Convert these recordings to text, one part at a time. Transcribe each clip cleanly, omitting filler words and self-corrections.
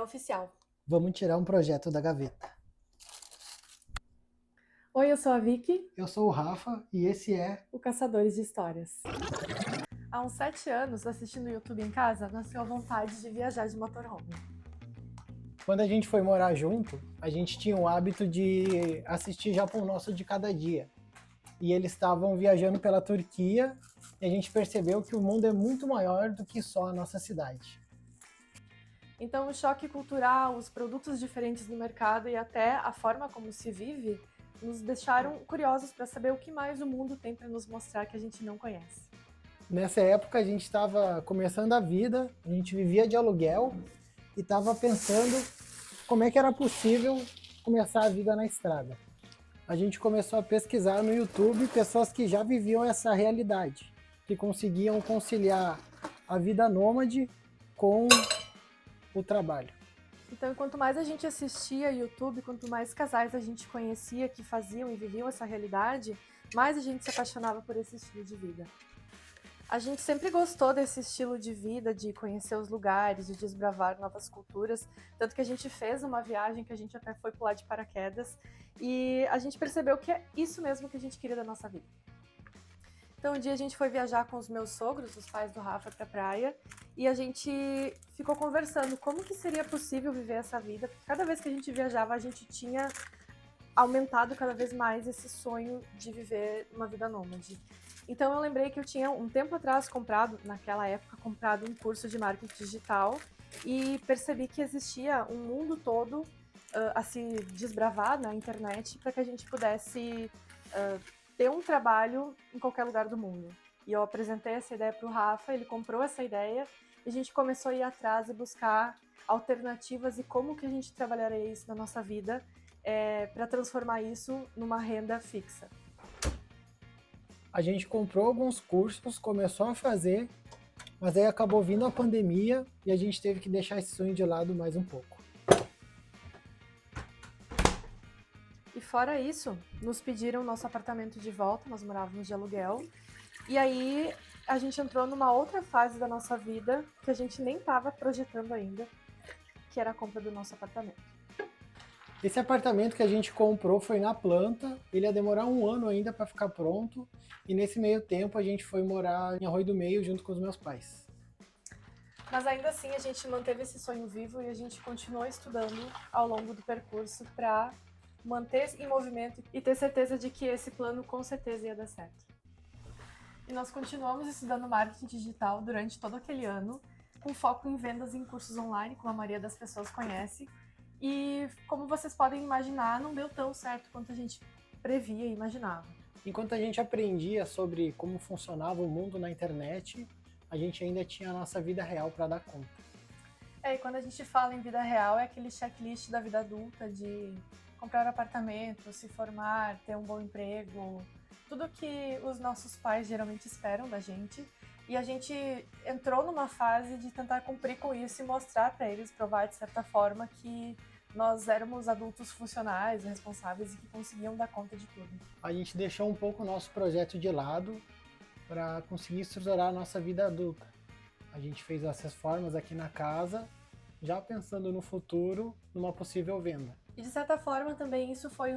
oficial. Vamos tirar um projeto da gaveta. Oi, eu sou a Vicky, Eu sou o Rafa e esse é... o Caçadores de Histórias. Há uns 7 anos, assistindo o YouTube em casa, nasceu a vontade de viajar de motorhome. Quando a gente foi morar junto, a gente tinha o hábito de assistir Japão Nosso de Cada Dia. E eles estavam viajando pela Turquia e a gente percebeu que o mundo é muito maior do que só a nossa cidade. Então, o choque cultural, os produtos diferentes no mercado e até a forma como se vive nos deixaram curiosos para saber o que mais o mundo tem para nos mostrar que a gente não conhece. Nessa época a gente estava começando a vida, a gente vivia de aluguel e estava pensando como é que era possível começar a vida na estrada. A gente começou a pesquisar no YouTube pessoas que já viviam essa realidade, que conseguiam conciliar a vida nômade com o trabalho. Então, quanto mais a gente assistia YouTube, quanto mais casais a gente conhecia que faziam e viviam essa realidade, mais a gente se apaixonava por esse estilo de vida. A gente sempre gostou desse estilo de vida, de conhecer os lugares, de desbravar novas culturas, tanto que a gente fez uma viagem que a gente até foi pular de paraquedas e a gente percebeu que é isso mesmo que a gente queria da nossa vida. Então um dia a gente foi viajar com os meus sogros, os pais do Rafa, pra praia, e a gente ficou conversando como que seria possível viver essa vida, porque cada vez que a gente viajava a gente tinha aumentado cada vez mais esse sonho de viver uma vida nômade. Então eu lembrei que eu tinha um tempo atrás naquela época, comprado um curso de marketing digital e percebi que existia um mundo todo a se desbravar na internet para que a gente pudesse ter um trabalho em qualquer lugar do mundo. E eu apresentei essa ideia para o Rafa, ele comprou essa ideia e a gente começou a ir atrás e buscar alternativas e como que a gente trabalharia isso na nossa vida para transformar isso numa renda fixa. A gente comprou alguns cursos, começou a fazer, mas aí acabou vindo a pandemia e a gente teve que deixar esse sonho de lado mais um pouco. E fora isso, nos pediram nosso apartamento de volta, nós morávamos de aluguel, e aí a gente entrou numa outra fase da nossa vida que a gente nem estava projetando ainda, que era a compra do nosso apartamento. Esse apartamento que a gente comprou foi na planta, ele ia demorar um ano ainda para ficar pronto, e nesse meio tempo a gente foi morar em Arroio do Meio junto com os meus pais. Mas ainda assim a gente manteve esse sonho vivo e a gente continuou estudando ao longo do percurso para manter em movimento e ter certeza de que esse plano com certeza ia dar certo. E nós continuamos estudando marketing digital durante todo aquele ano, com foco em vendas em cursos online, como a maioria das pessoas conhece. E como vocês podem imaginar, não deu tão certo quanto a gente previa e imaginava. Enquanto a gente aprendia sobre como funcionava o mundo na internet, a gente ainda tinha a nossa vida real para dar conta. E quando a gente fala em vida real, é aquele checklist da vida adulta de comprar apartamento, se formar, ter um bom emprego, tudo que os nossos pais geralmente esperam da gente. E a gente entrou numa fase de tentar cumprir com isso e mostrar para eles, provar de certa forma que nós éramos adultos funcionais, responsáveis e que conseguiam dar conta de tudo. A gente deixou um pouco o nosso projeto de lado para conseguir estruturar a nossa vida adulta. A gente fez as reformas aqui na casa, já pensando no futuro, numa possível venda. E de certa forma também isso foi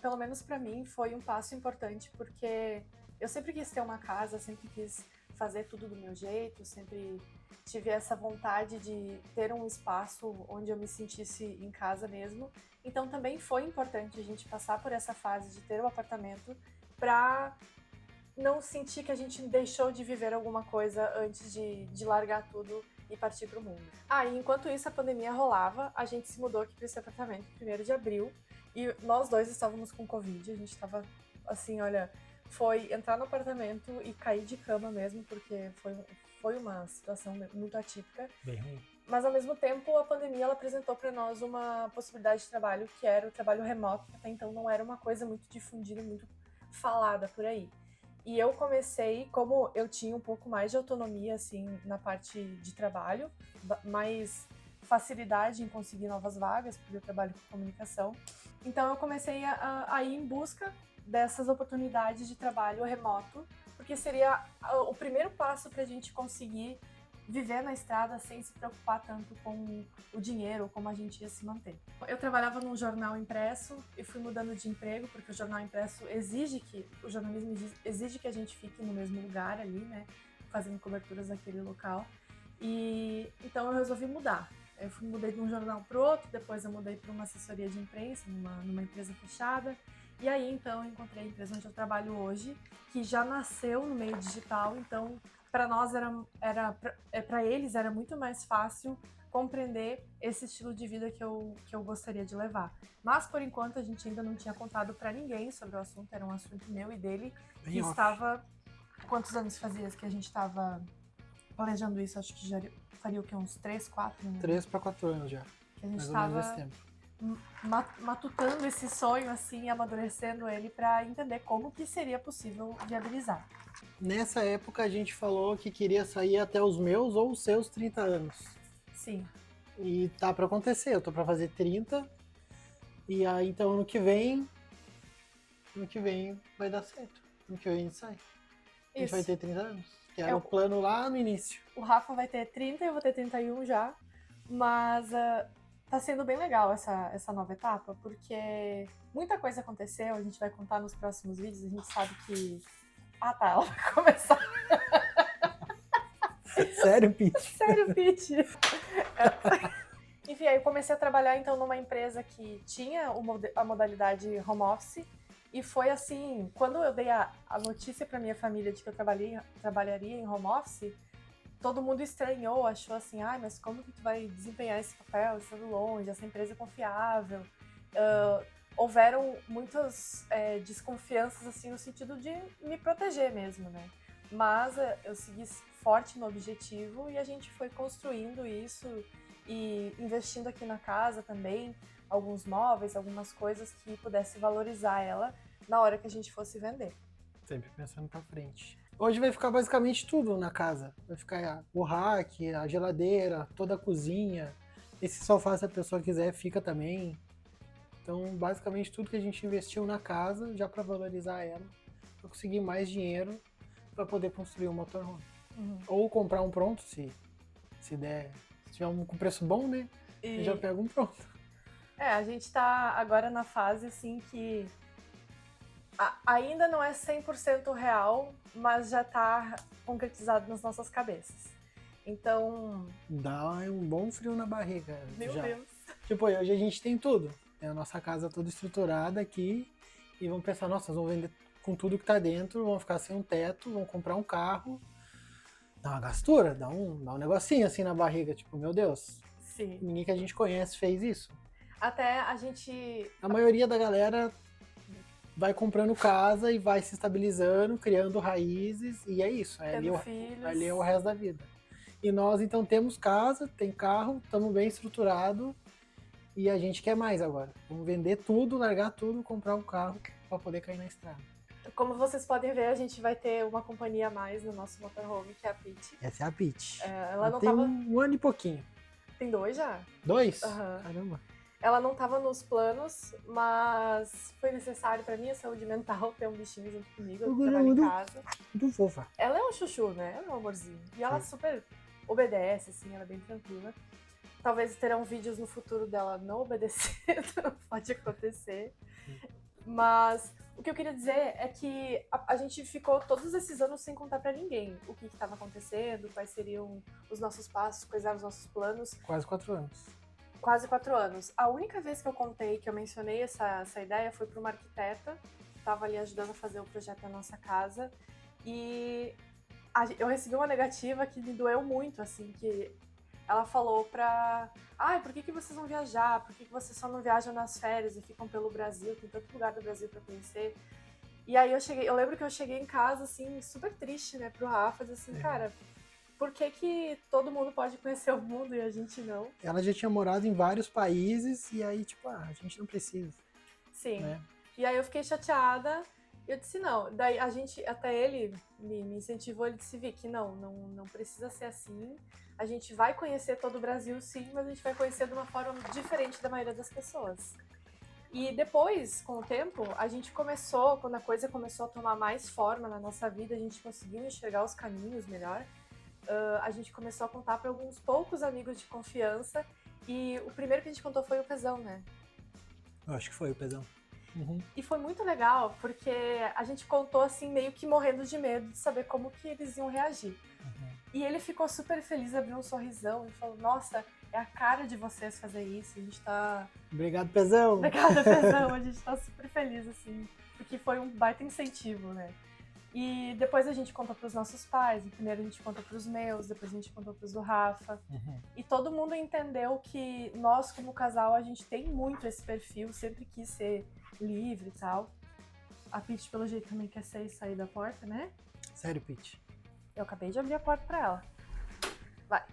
pelo menos para mim, foi um passo importante, porque eu sempre quis ter uma casa, sempre quis fazer tudo do meu jeito, sempre tive essa vontade de ter um espaço onde eu me sentisse em casa mesmo. Então também foi importante a gente passar por essa fase de ter o apartamento para não sentir que a gente deixou de viver alguma coisa antes de largar tudo e partir para o mundo. E enquanto isso a pandemia rolava, a gente se mudou aqui para esse apartamento 1º de abril e nós dois estávamos com Covid, a gente estava assim, olha, foi entrar no apartamento e cair de cama mesmo, porque foi uma situação muito atípica. Bem ruim. Mas ao mesmo tempo a pandemia ela apresentou para nós uma possibilidade de trabalho que era o trabalho remoto, que até então não era uma coisa muito difundida, muito falada por aí. E eu comecei, como eu tinha um pouco mais de autonomia, assim, na parte de trabalho, mais facilidade em conseguir novas vagas, porque eu trabalho com comunicação. Então eu comecei a ir em busca dessas oportunidades de trabalho remoto, porque seria o primeiro passo para a gente conseguir viver na estrada sem se preocupar tanto com o dinheiro, como a gente ia se manter. Eu trabalhava num jornal impresso e fui mudando de emprego, porque o jornal impresso o jornalismo exige que a gente fique no mesmo lugar ali, né, fazendo coberturas naquele local. E então eu resolvi mudar. Eu mudei de um jornal para o outro, depois eu mudei para uma assessoria de imprensa, numa empresa fechada. E aí, então, eu encontrei a empresa onde eu trabalho hoje, que já nasceu no meio digital, então para nós para eles era muito mais fácil compreender esse estilo de vida que eu gostaria de levar. Mas por enquanto a gente ainda não tinha contado para ninguém sobre o assunto, era um assunto meu e dele, Bem que off. estava... Quantos anos fazia que a gente estava planejando isso? Acho que já faria o quê? Uns 3, 4 anos? 3 para 4 anos já. Que a gente Mais ou menos esse estava tempo. matutando esse sonho, assim, amadurecendo ele para entender como que seria possível viabilizar. Nessa época a gente falou que queria sair até os meus ou os seus 30 anos. Sim. E tá para acontecer, eu tô para fazer 30. E aí então ano que vem vai dar certo. Ano que vem a gente sai. A gente vai ter 30 anos. Que era o plano lá no início. O Rafa vai ter 30 e eu vou ter 31 já. Mas tá sendo bem legal essa nova etapa, porque muita coisa aconteceu, a gente vai contar nos próximos vídeos, a gente sabe que... Ah tá, ela vai começar. Sério, Pete? Sério, Pete? Enfim, aí eu comecei a trabalhar então numa empresa que tinha a modalidade home office. E foi assim, quando eu dei a notícia para minha família de que eu trabalharia em home office, todo mundo estranhou, achou assim, mas como que tu vai desempenhar esse papel estando longe, essa empresa é confiável? Houveram muitas desconfianças assim no sentido de me proteger mesmo, né? Mas eu segui forte no objetivo e a gente foi construindo isso e investindo aqui na casa também, alguns móveis, algumas coisas que pudesse valorizar ela na hora que a gente fosse vender. Sempre pensando pra frente. Hoje vai ficar basicamente tudo na casa. Vai ficar o rack, a geladeira, toda a cozinha. Esse sofá, se a pessoa quiser, fica também. Então, basicamente tudo que a gente investiu na casa, já para valorizar ela, para conseguir mais dinheiro para poder construir um motorhome. Ou comprar um pronto, se tiver um com preço bom, né? Eu já pego um pronto. A gente tá agora na fase assim que ainda não é 100% real, mas já tá concretizado nas nossas cabeças. Então... Dá um bom frio na barriga. Meu Deus! Tipo, hoje a gente tem tudo. Tem a nossa casa toda estruturada aqui e vamos pensar, nossa, nós vamos vender com tudo que tá dentro, vamos ficar sem um teto, vamos comprar um carro. Dá uma gastura, dá um negocinho assim na barriga, tipo, meu Deus. Sim. Ninguém que a gente conhece fez isso. Até a gente... A maioria da galera vai comprando casa e vai se estabilizando, criando raízes, e é isso. Ali é o resto da vida. E nós, então, temos casa, tem carro, estamos bem estruturados, e a gente quer mais agora. Vamos vender tudo, largar tudo, comprar um carro para poder cair na estrada. Como vocês podem ver, a gente vai ter uma companhia a mais no nosso motorhome, que é a Pete. Essa é a Pete. Ela não tem tava... um ano e pouquinho. Tem 2 já? 2? Uhum. Caramba. Ela não estava nos planos, mas foi necessário para minha saúde mental ter um bichinho junto comigo. Eu trabalho em casa. Muito fofa. Ela é um chuchu, né? Ela é um amorzinho. E ela super obedece, assim, ela é bem tranquila. Talvez terão vídeos no futuro dela não obedecendo, pode acontecer. Mas o que eu queria dizer é que a gente ficou todos esses anos sem contar pra ninguém o que estava acontecendo, quais seriam os nossos passos, quais eram os nossos planos. Quase 4 anos. Quase 4 anos. A única vez que eu contei, que eu mencionei essa ideia, foi para uma arquiteta que estava ali ajudando a fazer o projeto da nossa casa. E eu recebi uma negativa que me doeu muito, assim, que ela falou pra... por que vocês vão viajar? Por que vocês só não viajam nas férias e ficam pelo Brasil? Tem tanto lugar do Brasil pra conhecer. E aí eu lembro que eu cheguei em casa, assim, super triste, né, pro Rafa, assim, cara, por que todo mundo pode conhecer o mundo e a gente não? Ela já tinha morado em vários países e aí, tipo, a gente não precisa. Sim. Né? E aí eu fiquei chateada. Eu disse não. Daí até ele me incentivou, ele disse, Vicky, não precisa ser assim. A gente vai conhecer todo o Brasil, sim, mas a gente vai conhecer de uma forma diferente da maioria das pessoas. E depois, com o tempo, a gente quando a coisa começou a tomar mais forma na nossa vida, a gente conseguiu enxergar os caminhos melhor. a gente começou a contar para alguns poucos amigos de confiança. E o primeiro que a gente contou foi o Pezão, né? Eu acho que foi o Pezão. Uhum. E foi muito legal, porque a gente contou assim, meio que morrendo de medo de saber como que eles iam reagir. Uhum. E ele ficou super feliz, abriu um sorrisão e falou, nossa, é a cara de vocês fazer isso, a gente tá... Obrigado, Pezão! Obrigada, Pezão, a gente tá super feliz, assim, porque foi um baita incentivo, né? E depois a gente contou pros nossos pais, primeiro a gente contou pros meus, depois a gente contou pros do Rafa. Uhum. E todo mundo entendeu que nós, como casal, a gente tem muito esse perfil, sempre quis ser livre e tal. A Pitty, pelo jeito, também quer sair da porta, né? Sério, Pitty? Eu acabei de abrir a porta pra ela. Vai.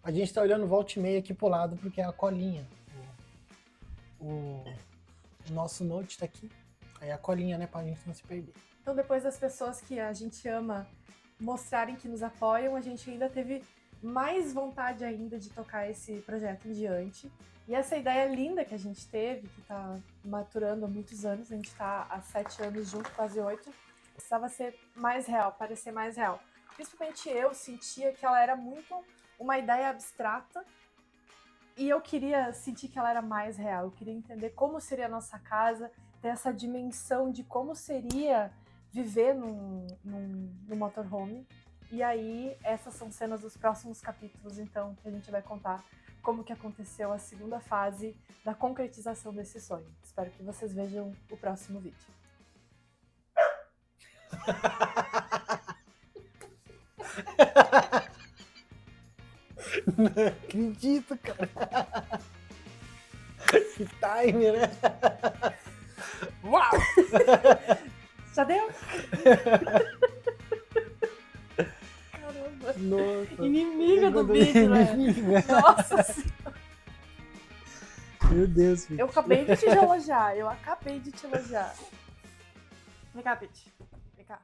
A gente tá olhando volta e meia aqui pro lado porque é a colinha. O nosso note tá aqui. Aí a colinha, né, pra gente não se perder. Então, depois das pessoas que a gente ama mostrarem que nos apoiam, a gente ainda teve mais vontade ainda de tocar esse projeto em diante. E essa ideia linda que a gente teve, que tá maturando há muitos anos, a gente tá há 7 anos junto, quase 8, precisava ser mais real, parecer mais real. Principalmente eu sentia que ela era muito uma ideia abstrata e eu queria sentir que ela era mais real. Eu queria entender como seria a nossa casa, ter essa dimensão de como seria viver num motorhome. E aí, essas são cenas dos próximos capítulos, então, que a gente vai contar como que aconteceu a segunda fase da concretização desse sonho. Espero que vocês vejam o próximo vídeo. Não acredito, cara. Que time, né? Uau! Já deu? Caramba. Nossa. Inimiga do vídeo, né? Nossa Senhora. Meu Deus, Pitty. Eu acabei de te elogiar. Vem cá, Pitty. Vem cá.